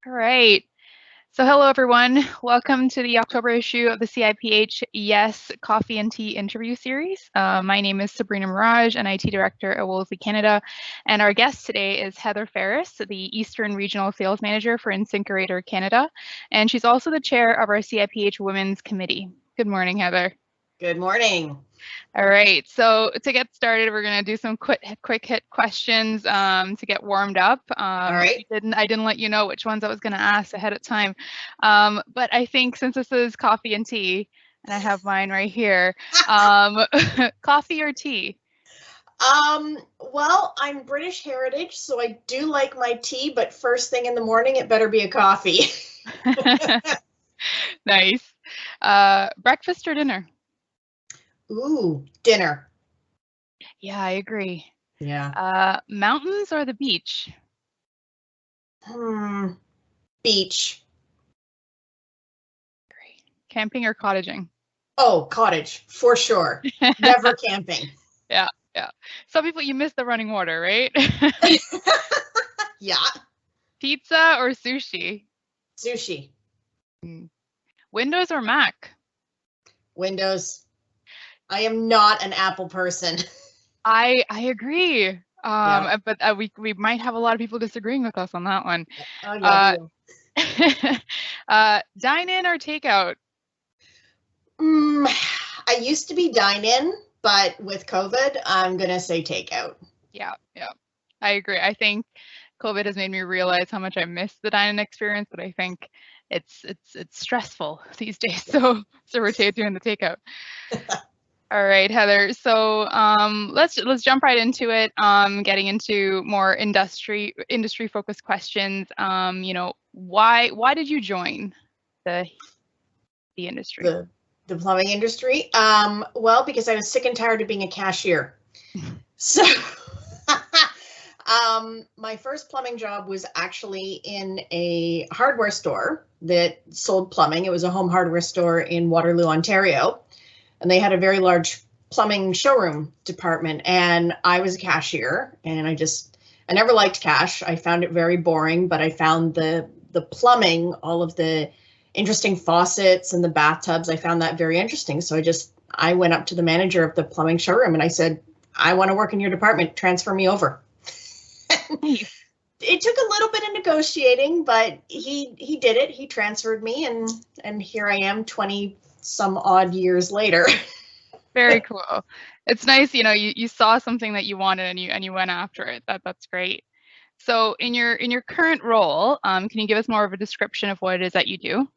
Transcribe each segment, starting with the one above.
All right. So hello, everyone. Welcome to the October issue of the CIPH Yes Coffee and Tea interview series. My name is Sabrina and IT Director at Wolseley Canada. And our guest today is Heather Ferris, the Eastern Regional Sales Manager for InSinkErator Canada. And she's also the chair of our CIPH Women's Committee. Good morning, Heather. Good morning. All right, so to get started, we're going to do some quick hit questions to get warmed up. All right. I didn't let you know which ones I was going to ask ahead of time, but I think since this is coffee and tea, and I have mine right here, coffee or tea? Well, I'm British heritage, so I do like my tea, but first thing in the morning, it better be a coffee. Nice. Breakfast or dinner? Ooh, dinner. Yeah, I agree. Yeah. Mountains or the beach? Beach. Great. Camping or cottaging? Oh, cottage, for sure. Never camping. Yeah. Some people, you miss the running water, right? Yeah. Pizza or sushi? Sushi. Windows or Mac? Windows. I am not an Apple person. I agree. Yeah. But we might have a lot of people disagreeing with us on that one. Yeah. Dine in or takeout? I used to be dine in, but with COVID, I'm gonna say takeout. Yeah, I agree. I think COVID has made me realize how much I miss the dine-in experience, but I think it's stressful these days. So we're doing the takeout. All right, Heather. So let's jump right into it. Getting into more industry focused questions. Why did you join the industry? The plumbing industry? Well, because I was sick and tired of being a cashier. So my first plumbing job was actually in a hardware store that sold plumbing. It was a home hardware store in Waterloo, Ontario. And they had a very large plumbing showroom department. And I was a cashier, and I never liked cash. I found it very boring, but I found the plumbing, all of the interesting faucets and the bathtubs, I found that very interesting. So I went up to the manager of the plumbing showroom and I said, I want to work in your department, transfer me over. It took a little bit of negotiating, but he did it. He transferred me, and here I am 20 some odd years later. Very cool. It's nice, you saw something that you wanted and you went after it. That's great. So in your current role, can you give us more of a description of what it is that you do?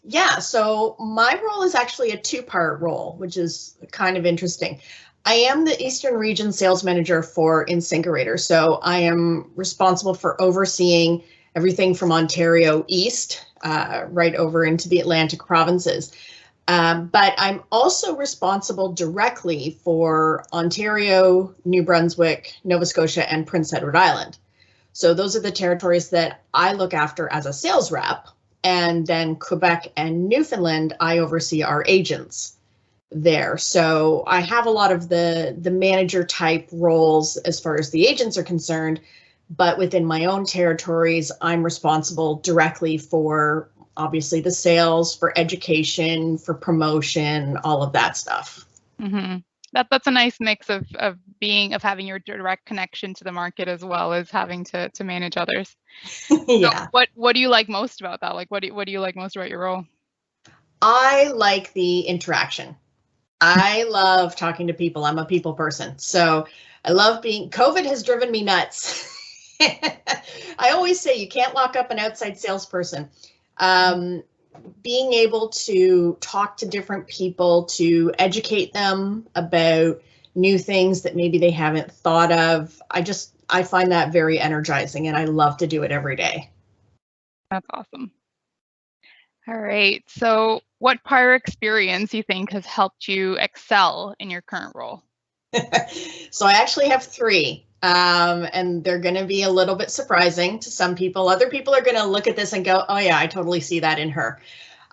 Yeah, so my role is actually a two-part role, which is kind of interesting. I am the Eastern Region Sales Manager for InSinkErator, so I am responsible for overseeing everything from Ontario East right over into the Atlantic provinces. But I'm also responsible directly for Ontario, New Brunswick, Nova Scotia, and Prince Edward Island. So those are the territories that I look after as a sales rep. And then Quebec and Newfoundland, I oversee our agents there. So I have a lot of the manager type roles as far as the agents are concerned, but within my own territories, I'm responsible directly for obviously the sales, for education, for promotion, all of that stuff. Mm-hmm. That's a nice mix of having your direct connection to the market as well as having to manage others. Yeah. So what do you like most about that? Like what do you like most about your role? I like the interaction. I love talking to people. I'm a people person. So I love COVID has driven me nuts. I always say you can't lock up an outside salesperson. Being able to talk to different people, to educate them about new things that maybe they haven't thought of. I find that very energizing, and I love to do it every day. That's awesome. All right. So what prior experience you think has helped you excel in your current role? So I actually have three. And they're going to be a little bit surprising to some people. Other people are going to look at this and go, oh yeah, I totally see that in her.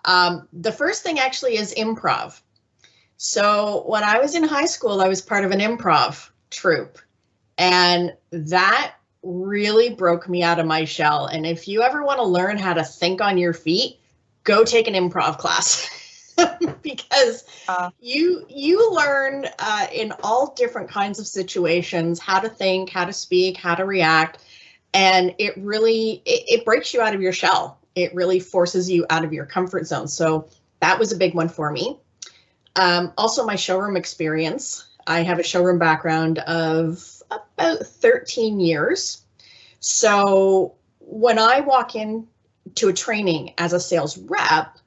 The first thing actually is improv. So when I was in high school, I was part of an improv troupe, and that really broke me out of my shell. And if you ever want to learn how to think on your feet, go take an improv class. Because you learn in all different kinds of situations how to think, how to speak, how to react, and it really it breaks you out of your shell. It really forces you out of your comfort zone. So that was a big one for me. Also, my showroom experience. I have a showroom background of about 13 years. So when I walk in to a training as a sales rep,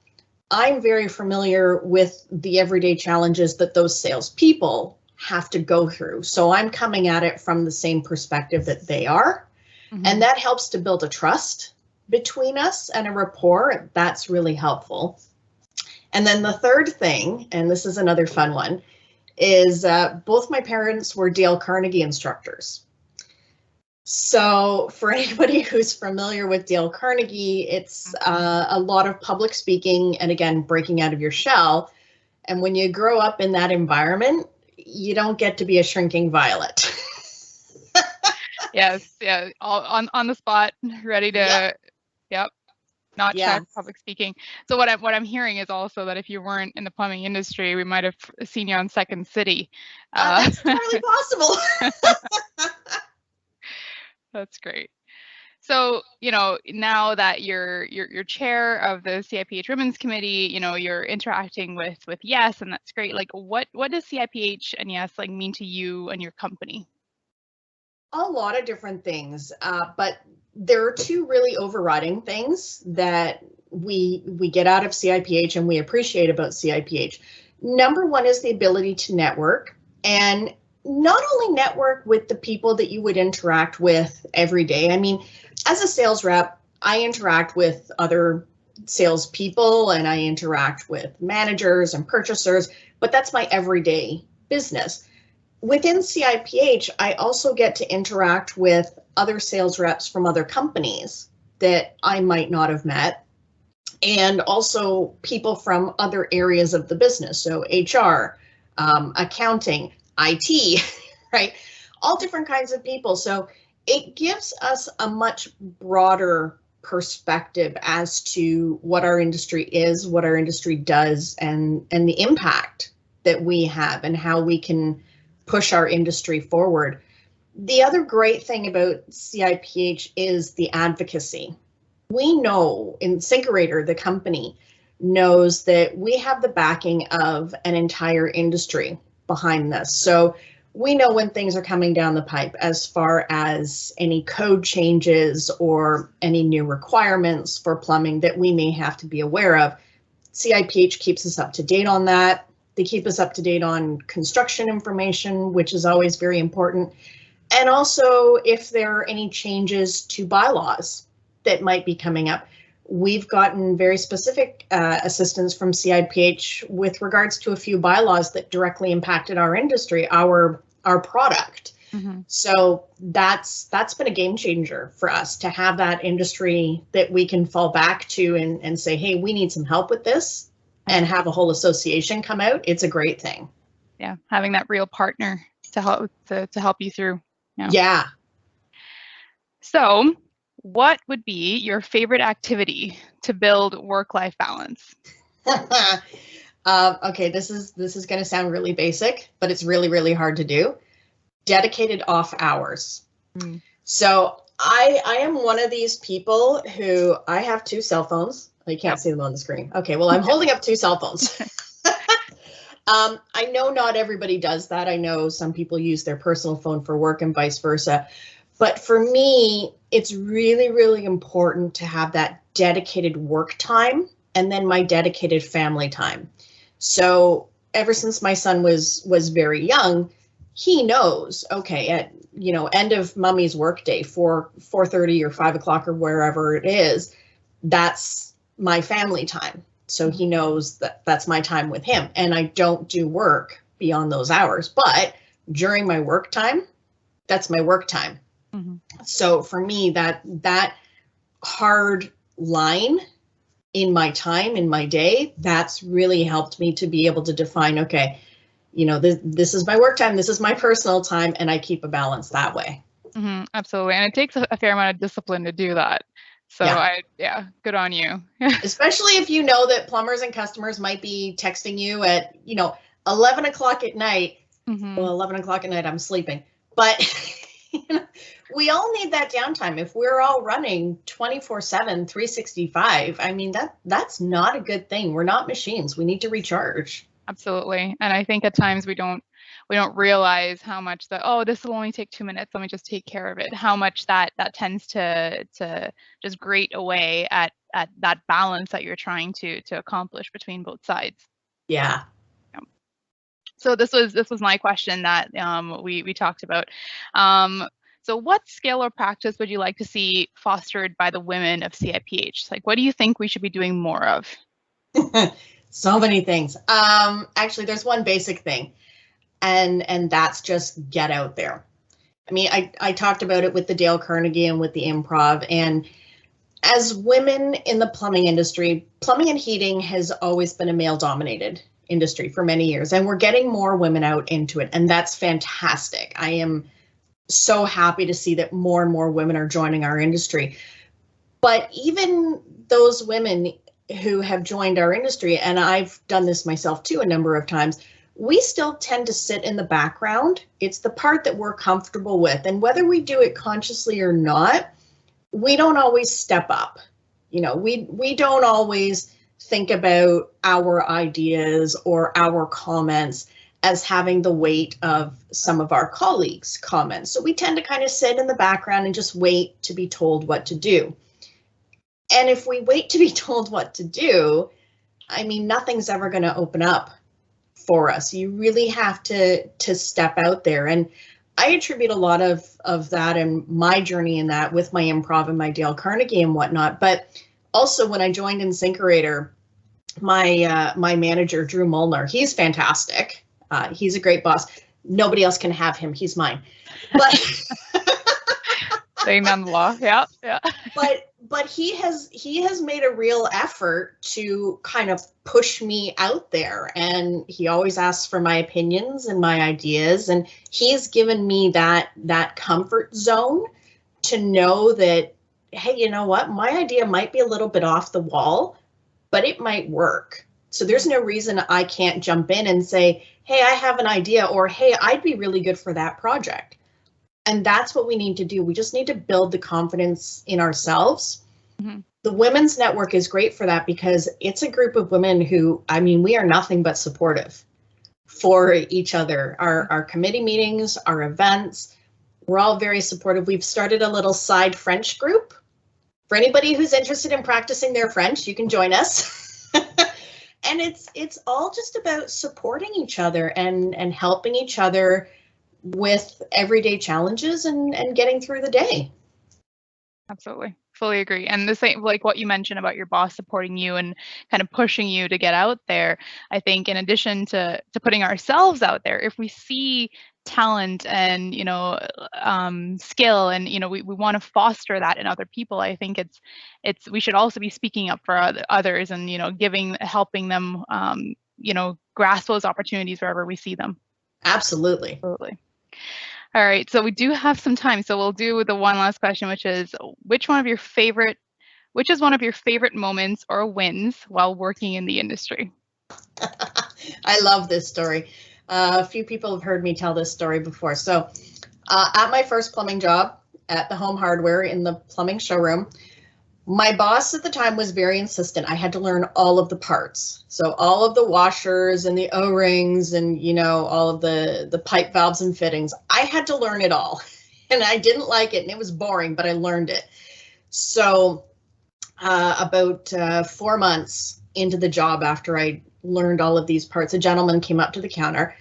I'm very familiar with the everyday challenges that those salespeople have to go through. So I'm coming at it from the same perspective that they are. Mm-hmm. And that helps to build a trust between us and a rapport. That's really helpful. And then the third thing, and this is another fun one, is both my parents were Dale Carnegie instructors. So for anybody who's familiar with Dale Carnegie, it's a lot of public speaking and, again, breaking out of your shell. And when you grow up in that environment, you don't get to be a shrinking violet. Yes, yeah, all on the spot, ready to, yep, not check public speaking. So what I'm hearing is also that if you weren't in the plumbing industry, we might have seen you on Second City. That's totally possible. That's great. So, you know, now that you're chair of the CIPH Women's Committee, you know, you're interacting with Yes, and that's great. Like, what does CIPH and Yes like mean to you and your company? A lot of different things, but there are two really overriding things that we get out of CIPH and we appreciate about CIPH. Number one is the ability to network, and not only network with the people that you would interact with every day. I mean, as a sales rep, I interact with other salespeople and I interact with managers and purchasers, but that's my everyday business. Within CIPH, I also get to interact with other sales reps from other companies that I might not have met, and also people from other areas of the business, so HR, accounting, IT, right? All different kinds of people. So it gives us a much broader perspective as to what our industry is, what our industry does, and the impact that we have and how we can push our industry forward. The other great thing about CIPH is the advocacy. We know, InSinkErator, the company, knows that we have the backing of an entire industry behind this. So we know when things are coming down the pipe as far as any code changes or any new requirements for plumbing that we may have to be aware of. CIPH keeps us up to date on that. They keep us up to date on construction information, which is always very important. And also if there are any changes to bylaws that might be coming up. We've gotten very specific assistance from CIPH with regards to a few bylaws that directly impacted our industry, our product. Mm-hmm. So that's been a game changer for us to have that industry that we can fall back to and say, hey, we need some help with this, and have a whole association come out. It's a great thing. Yeah, having that real partner to help you through. Yeah. So, what would be your favorite activity to build work-life balance? Okay, this is going to sound really basic, but it's really, really hard to do. Dedicated off hours. Mm. So I am one of these people who I have two cell phones. You can't see them on the screen. Okay, well, I'm holding up two cell phones. I know not everybody does that. I know some people use their personal phone for work and vice versa. But for me, it's really, really important to have that dedicated work time and then my dedicated family time. So ever since my son was very young, he knows, okay, at end of mommy's work day, 4:30 or 5 o'clock or wherever it is, that's my family time. So he knows that that's my time with him, and I don't do work beyond those hours. But during my work time, that's my work time. Mm-hmm. So for me, that hard line in my time, in my day, that's really helped me to be able to define, okay, this is my work time, this is my personal time, and I keep a balance that way. Absolutely. And it takes a fair amount of discipline to do that. So Yeah. good on you. Especially if you know that plumbers and customers might be texting you at, 11 o'clock at night. Well, 11 o'clock at night, I'm sleeping. But we all need that downtime. If we're all running 24/7, 365, I mean, that's not a good thing. We're not machines. We need to recharge. Absolutely. And I think at times we don't realize how much this will only take 2 minutes, let me just take care of it. How much that tends to just grate away at that balance that you're trying to accomplish between both sides. Yeah. So this was my question that we talked about. So what skill or practice would you like to see fostered by the women of CIPH? Like, what do you think we should be doing more of? So many things. Actually, there's one basic thing, and that's just get out there. I mean, I talked about it with the Dale Carnegie and with the improv, and as women in the plumbing industry, plumbing and heating has always been a male-dominated industry for many years, and we're getting more women out into it, and that's fantastic. I am so happy to see that more and more women are joining our industry. But even those women who have joined our industry, and I've done this myself too a number of times, we still tend to sit in the background. It's the part that we're comfortable with, and whether we do it consciously or not, we don't always step up. We don't always think about our ideas or our comments as having the weight of some of our colleagues' comments. So we tend to kind of sit in the background and just wait to be told what to do. And if we wait to be told what to do, I mean, nothing's ever going to open up for us. You really have to step out there. And I attribute a lot of that and my journey in that with my improv and my Dale Carnegie and whatnot. But also when I joined Insinkerator, my manager, Drew Molnar, he's fantastic. He's a great boss. Nobody else can have him. He's mine. But saying on the law, yeah. But he has made a real effort to kind of push me out there, and he always asks for my opinions and my ideas, and he's given me that comfort zone to know that, hey, you know what, my idea might be a little bit off the wall, but it might work. So there's no reason I can't jump in and say, hey, I have an idea, or hey, I'd be really good for that project. And that's what we need to do. We just need to build the confidence in ourselves. The Women's Network is great for that because it's a group of women who, I mean, we are nothing but supportive for each other. Our committee meetings, our events, we're all very supportive. We've started a little side French group. For anybody who's interested in practicing their French, you can join us. And it's all just about supporting each other and helping each other with everyday challenges and getting through the day. Absolutely. Fully agree. And the same, like what you mentioned about your boss supporting you and kind of pushing you to get out there. I think in addition to putting ourselves out there, if we see talent and, skill and, we want to foster that in other people, I think we should also be speaking up for others and, helping them, grasp those opportunities wherever we see them. Absolutely. Absolutely. All right, so we do have some time, so we'll do the one last question, which is, which is one of your favorite moments or wins while working in the industry? I love this story. A few people have heard me tell this story before. So at my first plumbing job at the Home Hardware in the plumbing showroom, my boss at the time was very insistent. I had to learn all of the parts. So all of the washers and the O-rings and, all of the pipe valves and fittings. I had to learn it all. And I didn't like it and it was boring, but I learned it. So about 4 months into the job after I learned all of these parts, a gentleman came up to the counter.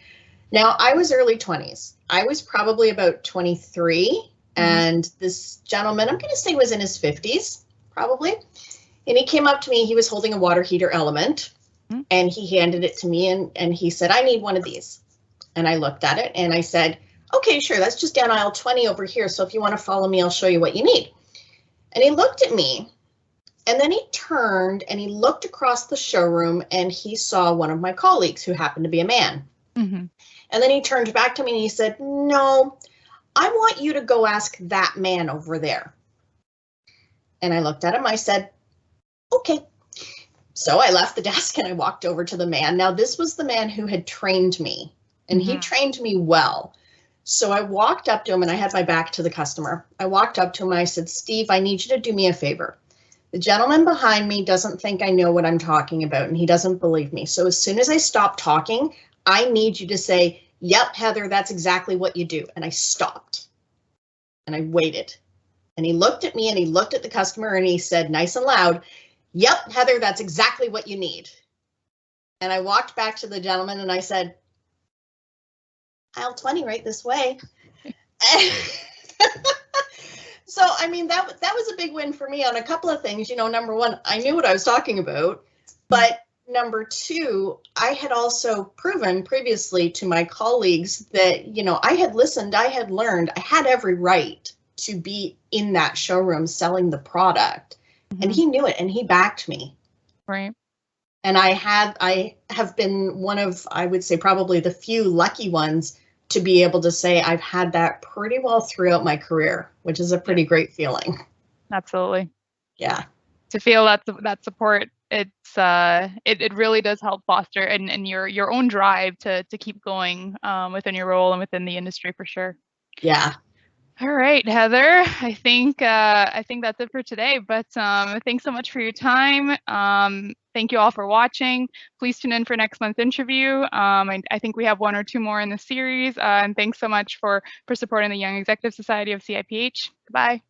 Now, I was early 20s. I was probably about 23. And this gentleman, I'm going to say was in his 50s. Probably. And he came up to me, he was holding a water heater element and he handed it to me and he said, I need one of these. And I looked at it and I said, okay, sure, that's just down aisle 20 over here. So if you want to follow me, I'll show you what you need. And he looked at me and then he turned and he looked across the showroom and he saw one of my colleagues who happened to be a man. And then he turned back to me and he said, no, I want you to go ask that man over there. And I looked at him, I said, okay. So I left the desk and I walked over to the man. Now, this was the man who had trained me, and he trained me well. So I walked up to him and I had my back to the customer. I walked up to him and I said, Steve, I need you to do me a favor. The gentleman behind me doesn't think I know what I'm talking about, and he doesn't believe me. So as soon as I stop talking, I need you to say, yep, Heather, that's exactly what you do. And I stopped and I waited. And he looked at me and he looked at the customer and he said, nice and loud, yep, Heather, that's exactly what you need. And I walked back to the gentleman and I said, aisle 20 right this way. So, I mean, that was a big win for me on a couple of things. You know, number one, I knew what I was talking about. But number two, I had also proven previously to my colleagues that, you know, I had listened, I had learned, I had every right to be in that showroom selling the product. And he knew it and he backed me. Right. And I have been one of, I would say, probably the few lucky ones to be able to say I've had that pretty well throughout my career, which is a pretty great feeling. Absolutely. Yeah. To feel that support, it really does help foster and your own drive to keep going within your role and within the industry for sure. Yeah. All right, Heather, I think that's it for today, but thanks so much for your time. Thank you all for watching. Please tune in for next month's interview. I think we have one or two more in the series, and thanks so much for supporting the Young Executive Society of CIPH. Goodbye.